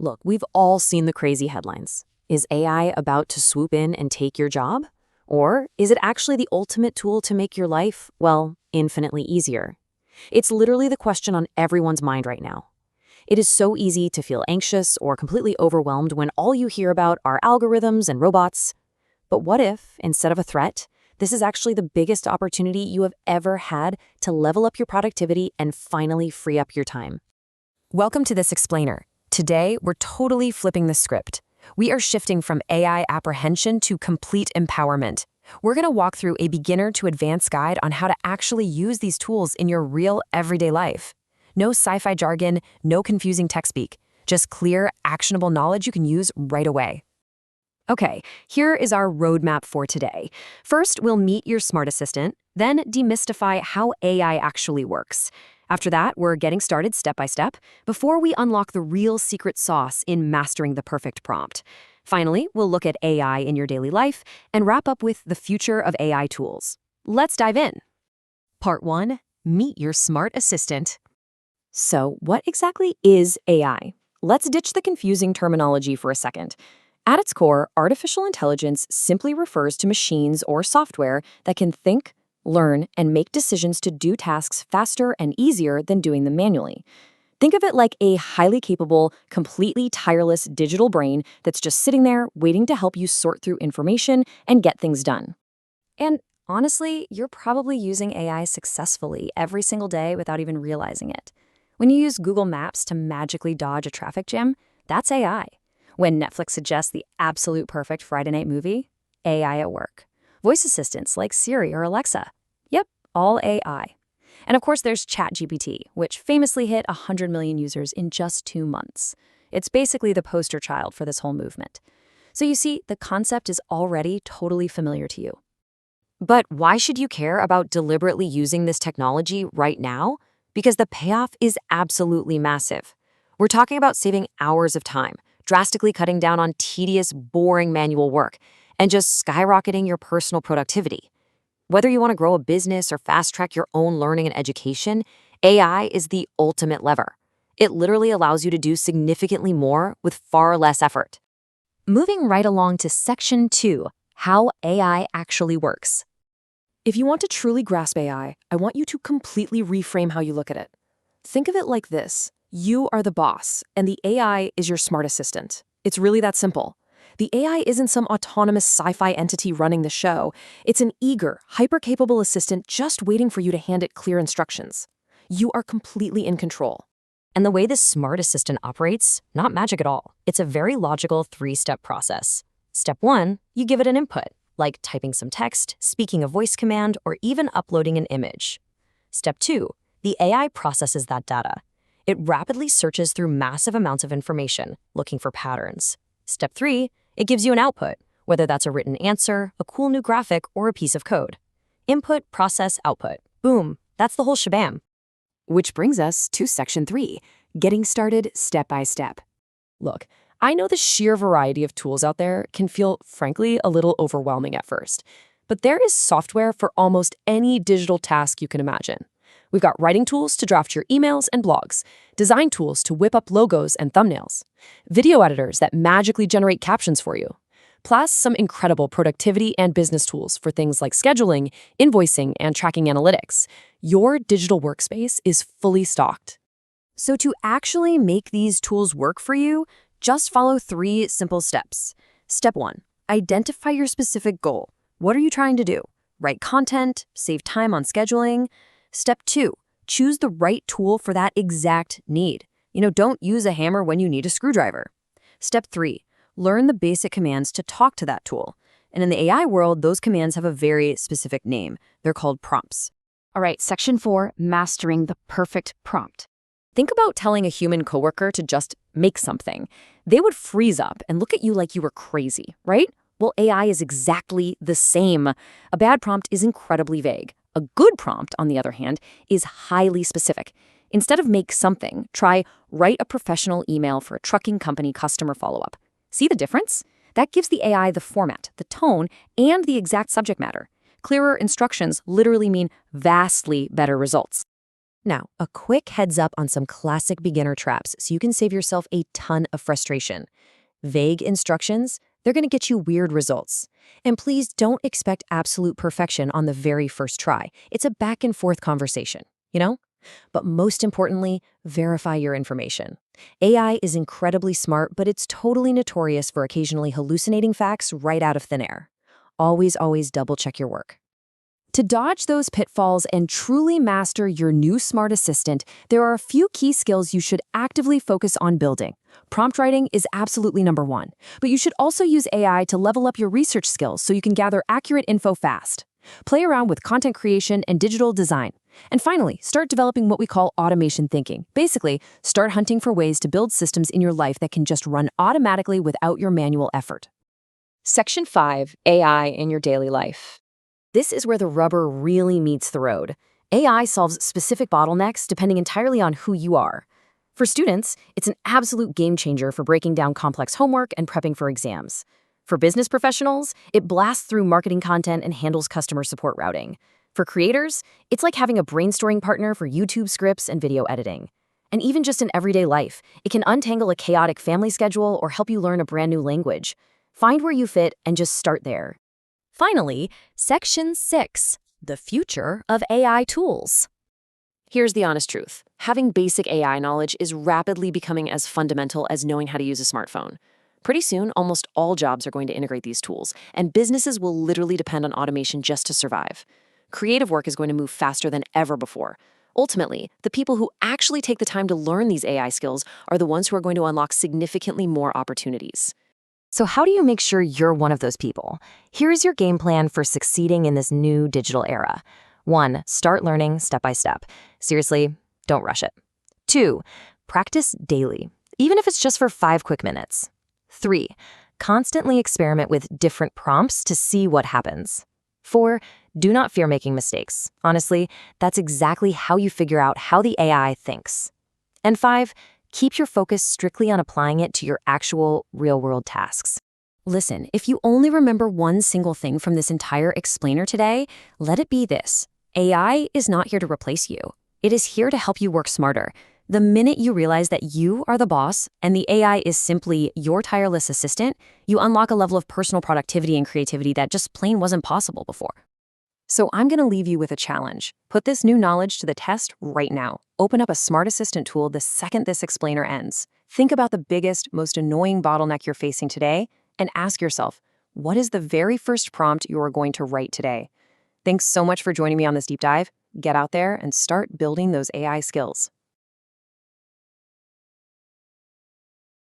Look, we've all seen the crazy headlines. Is AI about to swoop in and take your job? Or is it actually the ultimate tool to make your life, well, infinitely easier? It's literally the question on everyone's mind right now. It is so easy to feel anxious or completely overwhelmed when all you hear about are algorithms and robots. But what if, instead of a threat, this is actually the biggest opportunity you have ever had to level up your productivity and finally free up your time? Welcome to this explainer. Today, we're totally flipping the script. We are shifting from AI apprehension to complete empowerment. We're going to walk through a beginner to advanced guide on how to actually use these tools in your real everyday life. No sci-fi jargon, no confusing tech speak, just clear, actionable knowledge you can use right away. Okay, here is our roadmap for today. First, we'll meet your smart assistant, then demystify how AI actually works. After that, we're getting started step by step before we unlock the real secret sauce in mastering the perfect prompt. Finally, we'll look at AI in your daily life and wrap up with the future of AI tools. Let's dive in. Part 1. Meet your smart assistant. So, what exactly is AI? Let's ditch the confusing terminology for a second. At its core, artificial intelligence simply refers to machines or software that can think, learn, and make decisions to do tasks faster and easier than doing them manually. Think of it like a highly capable, completely tireless digital brain that's just sitting there waiting to help you sort through information and get things done. And honestly, you're probably using AI successfully every single day without even realizing it. When you use Google Maps to magically dodge a traffic jam, that's AI. When Netflix suggests the absolute perfect Friday night movie, AI at work. Voice assistants like Siri or Alexa. Yep, all AI. And of course, there's ChatGPT, which famously hit 100 million users in just 2 months. It's basically the poster child for this whole movement. So you see, the concept is already totally familiar to you. But why should you care about deliberately using this technology right now? Because the payoff is absolutely massive. We're talking about saving hours of time, drastically cutting down on tedious, boring manual work, and just skyrocketing your personal productivity. Whether you want to grow a business or fast-track your own learning and education, AI is the ultimate lever. It literally allows you to do significantly more with far less effort. Moving right along to Section 2, how AI actually works. If you want to truly grasp AI, I want you to completely reframe how you look at it. Think of it like this. You are the boss, and the AI is your smart assistant. It's really that simple. The AI isn't some autonomous sci-fi entity running the show. It's an eager, hyper-capable assistant just waiting for you to hand it clear instructions. You are completely in control. And the way this smart assistant operates, not magic at all. It's a very logical 3-step process. Step 1, you give it an input, like typing some text, speaking a voice command, or even uploading an image. Step 2, the AI processes that data. It rapidly searches through massive amounts of information, looking for patterns. Step 3, it gives you an output, whether that's a written answer, a cool new graphic, or a piece of code. Input, process, output. Boom, that's the whole shabam. Which brings us to Section 3, getting started step by step. Look, I know the sheer variety of tools out there can feel, frankly, a little overwhelming at first, but there is software for almost any digital task you can imagine. We've got writing tools to draft your emails and blogs, design tools to whip up logos and thumbnails, video editors that magically generate captions for you, plus some incredible productivity and business tools for things like scheduling, invoicing, and tracking analytics. Your digital workspace is fully stocked. So to actually make these tools work for you, just follow 3 simple steps. Step 1, identify your specific goal. What are you trying to do? Write content, save time on scheduling. Step 2, choose the right tool for that exact need. Don't use a hammer when you need a screwdriver. Step 3, learn the basic commands to talk to that tool. And in the AI world, those commands have a very specific name. They're called prompts. All right, Section 4, mastering the perfect prompt. Think about telling a human coworker to just make something. They would freeze up and look at you like you were crazy, right? Well, AI is exactly the same. A bad prompt is incredibly vague. A good prompt, on the other hand, is highly specific. Instead of make something, try write a professional email for a trucking company customer follow-up. See the difference? That gives the AI the format, the tone, and the exact subject matter. Clearer instructions literally mean vastly better results. Now, a quick heads up on some classic beginner traps so you can save yourself a ton of frustration. Vague instructions, they're going to get you weird results. And please don't expect absolute perfection on the very first try. It's a back and forth conversation, you know? But most importantly, verify your information. AI is incredibly smart, but it's totally notorious for occasionally hallucinating facts right out of thin air. Always double check your work. To dodge those pitfalls and truly master your new smart assistant, there are a few key skills you should actively focus on building. Prompt writing is absolutely number one, but you should also use AI to level up your research skills so you can gather accurate info fast. Play around with content creation and digital design. And finally, start developing what we call automation thinking. Basically, start hunting for ways to build systems in your life that can just run automatically without your manual effort. Section 5, AI in your daily life. This is where the rubber really meets the road. AI solves specific bottlenecks depending entirely on who you are. For students, it's an absolute game changer for breaking down complex homework and prepping for exams. For business professionals, it blasts through marketing content and handles customer support routing. For creators, it's like having a brainstorming partner for YouTube scripts and video editing. And even just in everyday life, it can untangle a chaotic family schedule or help you learn a brand new language. Find where you fit and just start there. Finally, Section 6, the future of AI tools. Here's the honest truth. Having basic AI knowledge is rapidly becoming as fundamental as knowing how to use a smartphone. Pretty soon, almost all jobs are going to integrate these tools, and businesses will literally depend on automation just to survive. Creative work is going to move faster than ever before. Ultimately, the people who actually take the time to learn these AI skills are the ones who are going to unlock significantly more opportunities. So how do you make sure you're one of those people? Here's your game plan for succeeding in this new digital era. 1. Start learning step by step. Seriously, don't rush it. 2. Practice daily, even if it's just for 5 quick minutes. 3. Constantly experiment with different prompts to see what happens. 4. Do not fear making mistakes. Honestly, that's exactly how you figure out how the AI thinks. And 5. Keep your focus strictly on applying it to your actual real-world tasks. Listen, if you only remember one single thing from this entire explainer today, let it be this. AI is not here to replace you. It is here to help you work smarter. The minute you realize that you are the boss and the AI is simply your tireless assistant, you unlock a level of personal productivity and creativity that just plain wasn't possible before. So I'm going to leave you with a challenge. Put this new knowledge to the test right now. Open up a Smart Assistant tool the second this explainer ends. Think about the biggest, most annoying bottleneck you're facing today and ask yourself, what is the very first prompt you are going to write today? Thanks so much for joining me on this deep dive. Get out there and start building those AI skills.